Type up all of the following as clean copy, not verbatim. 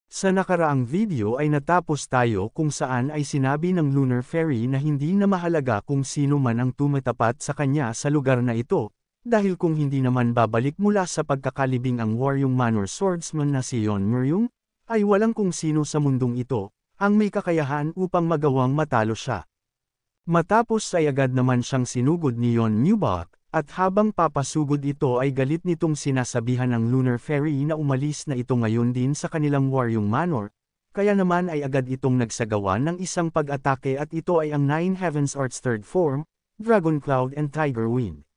Sa nakaraang video ay natapos tayo kung saan ay sinabi ng Lunar Fairy na hindi na mahalaga kung sino man ang tumatapat sa kanya sa lugar na ito, dahil kung hindi naman babalik mula sa pagkakalibing ang Waryong Manor Swordsman na si Yeon Muryong, ay walang kung sino sa mundong ito, ang may kakayahan upang magawang matalo siya. Matapos ay agad naman siyang sinugod ni Yeon Mubak, at habang papasugod ito ay galit nitong sinasabihan ng Lunar Fairy na umalis na ito ngayon din sa kanilang Waryong Manor, kaya naman ay agad itong nagsagawa ng isang pag-atake at ito ay ang Nine Heavens Arts third form, Dragon Cloud and Tiger Wind.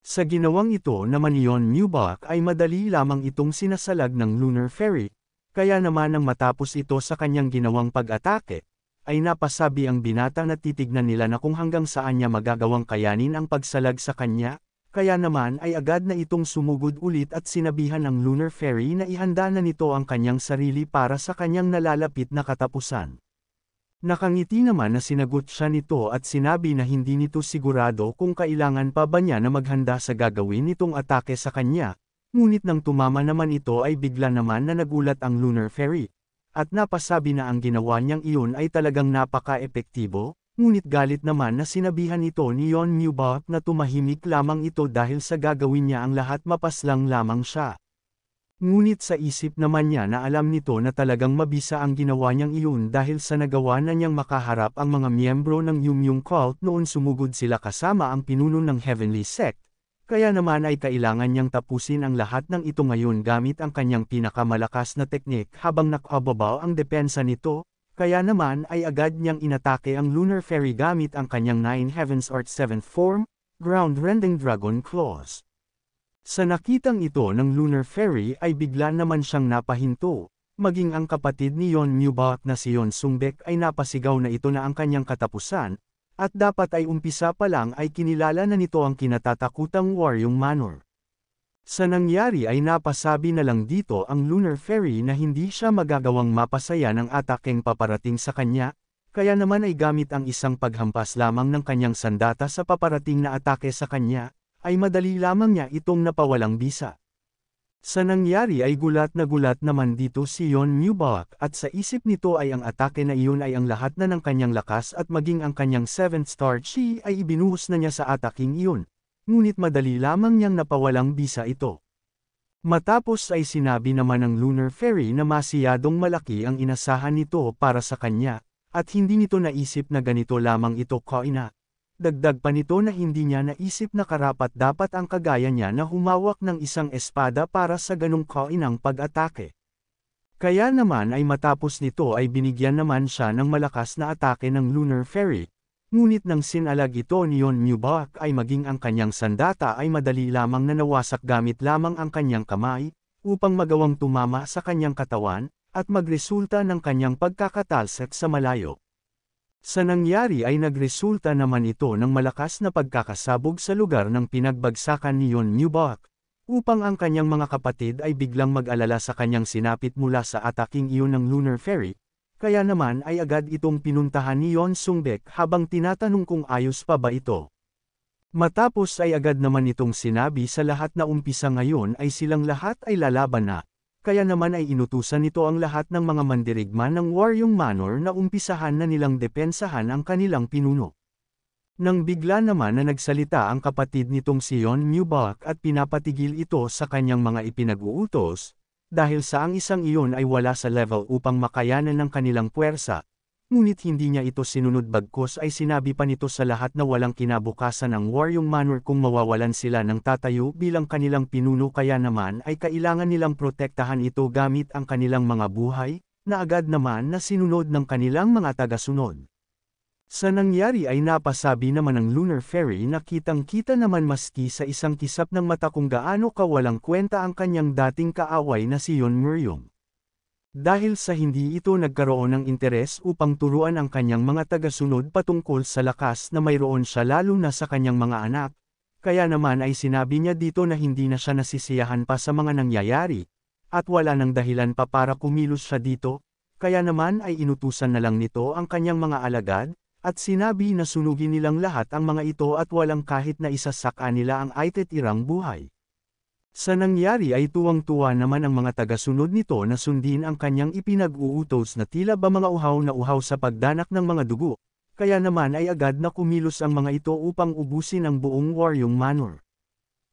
Sa ginawang ito naman ni Yeon Mubak ay madali lamang itong sinasalag ng Lunar Fairy, kaya naman nang matapos ito sa kanyang ginawang pag-atake, ay napasabi ang binata na titignan nila na kung hanggang saan niya magagawang kayanin ang pagsalag sa kanya, kaya naman ay agad na itong sumugod ulit at sinabihan ang Lunar Fairy na ihanda na nito ang kanyang sarili para sa kanyang nalalapit na katapusan. Nakangiti naman na sinagot siya nito at sinabi na hindi nito sigurado kung kailangan pa ba niya na maghanda sa gagawin nitong atake sa kanya, ngunit nang tumama naman ito ay bigla naman na nagulat ang Lunar Fairy. At napasabi na ang ginawa niyang iyon ay talagang napaka-epektibo, ngunit galit naman na sinabihan ito ni Yeon Mubak na tumahimik lamang ito dahil sa gagawin niya ang lahat mapaslang lamang siya. Ngunit sa isip naman niya na alam nito na talagang mabisa ang ginawa niyang iyon dahil sa nagawa na niyang makaharap ang mga miyembro ng Yumyung Cult noon sumugod sila kasama ang pinuno ng Heavenly Sect. Kaya naman ay kailangan niyang tapusin ang lahat ng ito ngayon gamit ang kanyang pinakamalakas na teknik habang nakababaw ang depensa nito, kaya naman ay agad niyang inatake ang Lunar Fairy gamit ang kanyang Nine Heavens Arts 7th form, Ground-Rending Dragon Claws. Sa nakitang ito ng Lunar Fairy ay bigla naman siyang napahinto, maging ang kapatid ni Yeon Mubak na si Yeon Sungbek ay napasigaw na ito na ang kanyang katapusan, at dapat ay umpisa pa lang ay kinilala na nito ang kinatatakutang Waryong Manor. Sa nangyari ay napasabi na lang dito ang Lunar Fairy na hindi siya magagawang mapasaya ng atakeng paparating sa kanya, kaya naman ay gamit ang isang paghampas lamang ng kanyang sandata sa paparating na atake sa kanya, ay madali lamang niya itong napawalang bisa. Sa nangyari ay gulat naman dito si Yeon Mubak at sa isip nito ay ang atake na iyon ay ang lahat na ng kanyang lakas at maging ang kanyang 7th star chi ay ibinuhos na niya sa ataking iyon, ngunit madali lamang niyang napawalang bisa ito. Matapos ay sinabi naman ng Lunar Fairy na masiyadong malaki ang inasahan nito para sa kanya, at hindi nito naisip na ganito lamang ito kaina. Dagdag pa nito na hindi niya naisip na karapat-dapat ang kagaya niya na humawak ng isang espada para sa ganong kainang pag-atake. Kaya naman ay matapos nito ay binigyan naman siya ng malakas na atake ng Lunar Fairy, ngunit nang sinalag ito ni Yeon Mubak ay maging ang kanyang sandata ay madali lamang na nawasak gamit lamang ang kanyang kamay, upang magawang tumama sa kanyang katawan, at magresulta ng kanyang pagkakatalsik sa malayo. Sa nangyari ay nagresulta naman ito ng malakas na pagkakasabog sa lugar ng pinagbagsakan ni Yeon Mubak, upang ang kanyang mga kapatid ay biglang mag-alala sa kanyang sinapit mula sa ataking iyon ng Lunar Fairy, kaya naman ay agad itong pinuntahan ni Yeon Sungbek habang tinatanong kung ayos pa ba ito. Matapos ay agad naman itong sinabi sa lahat na umpisa ngayon ay silang lahat ay lalaban na. Kaya naman ay inutusan nito ang lahat ng mga mandirigma ng Waryong Manor na umpisahan na nilang depensahan ang kanilang pinuno. Nang bigla naman na nagsalita ang kapatid nitong si Yeon Mubak at pinapatigil ito sa kanyang mga ipinag-uutos, dahil sa ang isang iyon ay wala sa level upang makayanan ng kanilang puwersa, ngunit hindi niya ito sinunod bagkus ay sinabi pa nito sa lahat na walang kinabukasan ang Waryong Manor kung mawawalan sila ng tatayo bilang kanilang pinuno kaya naman ay kailangan nilang protektahan ito gamit ang kanilang mga buhay, na agad naman na sinunod ng kanilang mga tagasunod. Sa nangyari ay napasabi naman ng Lunar Fairy na kitang-kita naman maski sa isang kisap ng mata kung gaano kawalang kwenta ang kanyang dating kaaway na si Yeon Muryong. Dahil sa hindi ito nagkaroon ng interes upang turuan ang kanyang mga tagasunod patungkol sa lakas na mayroon siya lalo na sa kanyang mga anak, kaya naman ay sinabi niya dito na hindi na siya nasisiyahan pa sa mga nangyayari, at wala nang dahilan pa para kumilos siya dito, kaya naman ay inutusan na lang nito ang kanyang mga alagad, at sinabi na sunugin nilang lahat ang mga ito at walang kahit na isa sa kanila ang aitetirang buhay. Sa nangyari ay tuwang-tuwa naman ang mga tagasunod nito na sundin ang kanyang ipinag-uutos na tila ba mga uhaw na uhaw sa pagdanak ng mga dugo, kaya naman ay agad na kumilos ang mga ito upang ubusin ang buong Waryong Manor.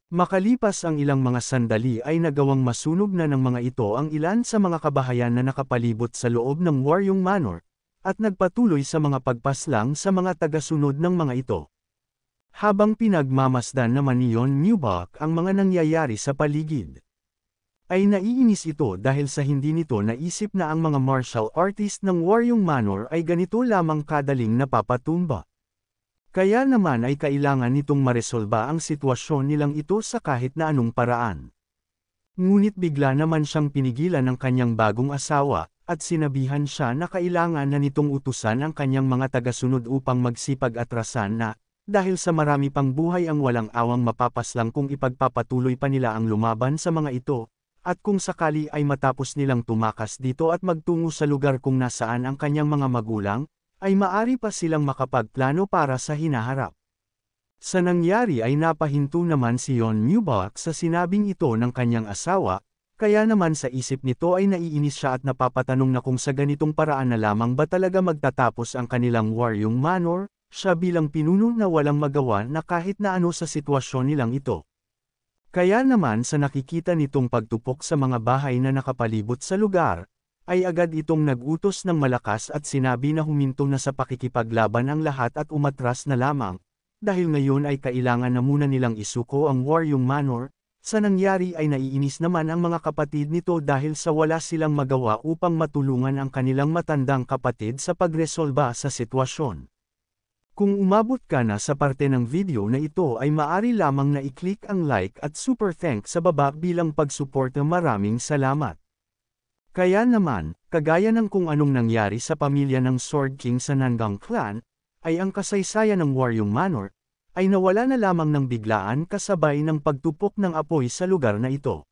Makalipas ang ilang mga sandali ay nagawang masunog na ng mga ito ang ilan sa mga kabahayan na nakapalibot sa loob ng Waryong Manor, at nagpatuloy sa mga pagpaslang sa mga tagasunod ng mga ito. Habang pinagmamasdan naman ni Yon Mubak ang mga nangyayari sa paligid, ay naiinis ito dahil sa hindi nito naisip na ang mga martial artist ng Waryong Manor ay ganito lamang kadaling napapatumba. Kaya naman ay kailangan nitong maresolba ang sitwasyon nilang ito sa kahit na anong paraan. Ngunit bigla naman siyang pinigilan ng kanyang bagong asawa, at sinabihan siya na kailangan na nitong utusan ang kanyang mga tagasunod upang magsipag-atrasan na, dahil sa marami pang buhay ang walang awang mapapaslang kung ipagpapatuloy pa nila ang lumaban sa mga ito, at kung sakali ay matapos nilang tumakas dito at magtungo sa lugar kung nasaan ang kanyang mga magulang, ay maari pa silang makapagplano para sa hinaharap. Sa nangyari ay napahinto naman si Yon Mubak sa sinabing ito ng kanyang asawa, kaya naman sa isip nito ay naiinis siya at napapatanong na kung sa ganitong paraan na lamang ba talaga magtatapos ang kanilang Waryong Manor, siya bilang pinuno na walang magawa na kahit na ano sa sitwasyon nilang ito. Kaya naman sa nakikita nitong pagtupok sa mga bahay na nakapalibot sa lugar, ay agad itong nag-utos ng malakas at sinabi na huminto na sa pakikipaglaban ang lahat at umatras na lamang, dahil ngayon ay kailangan na muna nilang isuko ang Waryong Manor. Sa nangyari ay naiinis naman ang mga kapatid nito dahil sa wala silang magawa upang matulungan ang kanilang matandang kapatid sa pagresolba sa sitwasyon. Kung umabot ka na sa parte ng video na ito ay maari lamang na i-click ang like at super thanks sa baba bilang pagsuporta. Maraming salamat. Kaya naman, kagaya ng kung anong nangyari sa pamilya ng Sword King sa Nangang Clan, ay ang kasaysayan ng Waryong Manor, ay nawala na lamang ng biglaan kasabay ng pagtupok ng apoy sa lugar na ito.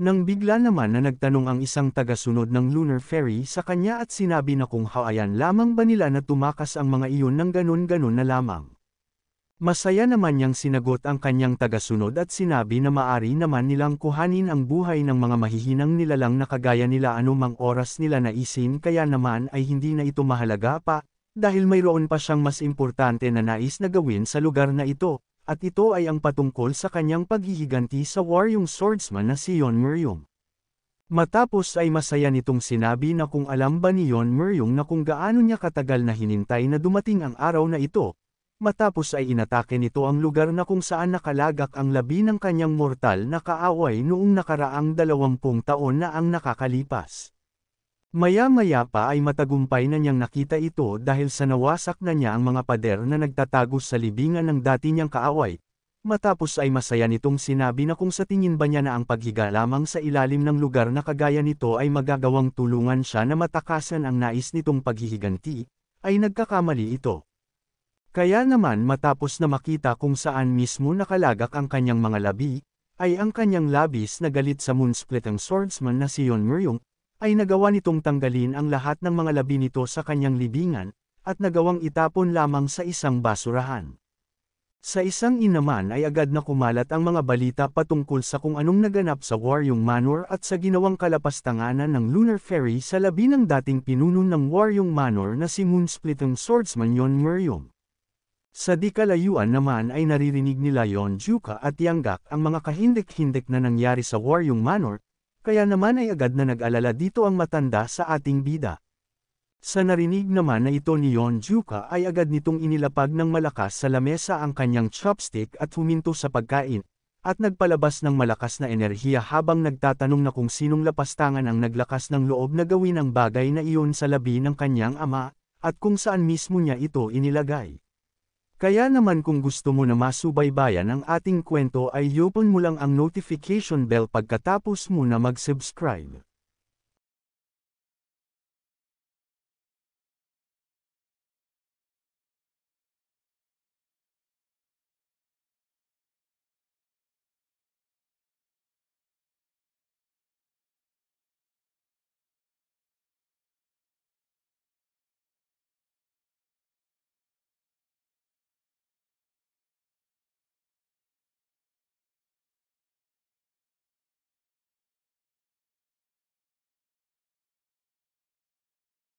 Nang bigla naman na nagtanong ang isang tagasunod ng Lunar Fairy sa kanya at sinabi na kung hawayan lamang ba nila na tumakas ang mga iyon ng ganun-ganun na lamang. Masaya naman niyang sinagot ang kanyang tagasunod at sinabi na maari naman nilang kuhanin ang buhay ng mga mahihinang nilalang na kagaya nila anumang oras nila naisin kaya naman ay hindi na ito mahalaga pa, dahil mayroon pa siyang mas importante na nais na gawin sa lugar na ito, at ito ay ang patungkol sa kanyang paghihiganti sa Waryong Swordsman na si Yon Meryong. Matapos ay masaya nitong sinabi na kung alam ba ni Yon Meryong na kung gaano niya katagal na hinintay na dumating ang araw na ito, matapos ay inatake nito ang lugar na kung saan nakalagak ang labi ng kanyang mortal na kaaway noong nakaraang 20 taon na ang nakakalipas. Maya-maya pa ay matagumpay na niyang nakita ito dahil sa nawasak na niya ang mga pader na nagtatago sa libingan ng dati niyang kaaway. Matapos ay masaya nitong sinabi na kung sa tingin ba niya na ang paghiga lamang sa ilalim ng lugar na kagaya nito ay magagawang tulungan siya na matakasan ang nais nitong paghihiganti, ay nagkakamali ito. Kaya naman matapos na makita kung saan mismo nakalagak ang kanyang mga labi, ay ang kanyang labis na galit sa moonsplitting swordsman na si Yon Meryong, ay nagawa nitong tanggalin ang lahat ng mga labi nito sa kanyang libingan, at nagawang itapon lamang sa isang basurahan. Sa isang inaman ay agad na kumalat ang mga balita patungkol sa kung anong naganap sa Waryong Manor at sa ginawang kalapastanganan ng Lunar Fairy sa labi ng dating pinuno ng Waryong Manor na si moonsplitting swordsman Yon Meryong. Sa di kalayuan naman ay naririnig nila Yon Juka at Yanggak ang mga kahindik-hindik na nangyari sa Waryong Manor, kaya naman ay agad na nag-alala dito ang matanda sa ating bida. Sa narinig naman na ito ni Yon Juka ay agad nitong inilapag ng malakas sa lamesa ang kanyang chopstick at huminto sa pagkain, at nagpalabas ng malakas na enerhiya habang nagtatanong na kung sinong lapastangan ang naglakas ng loob na gawin ang bagay na iyon sa labi ng kanyang ama, at kung saan mismo niya ito inilagay. Kaya naman kung gusto mo na masubaybayan ang ating kwento ay i-open mo lang ang notification bell pagkatapos mo na mag-subscribe.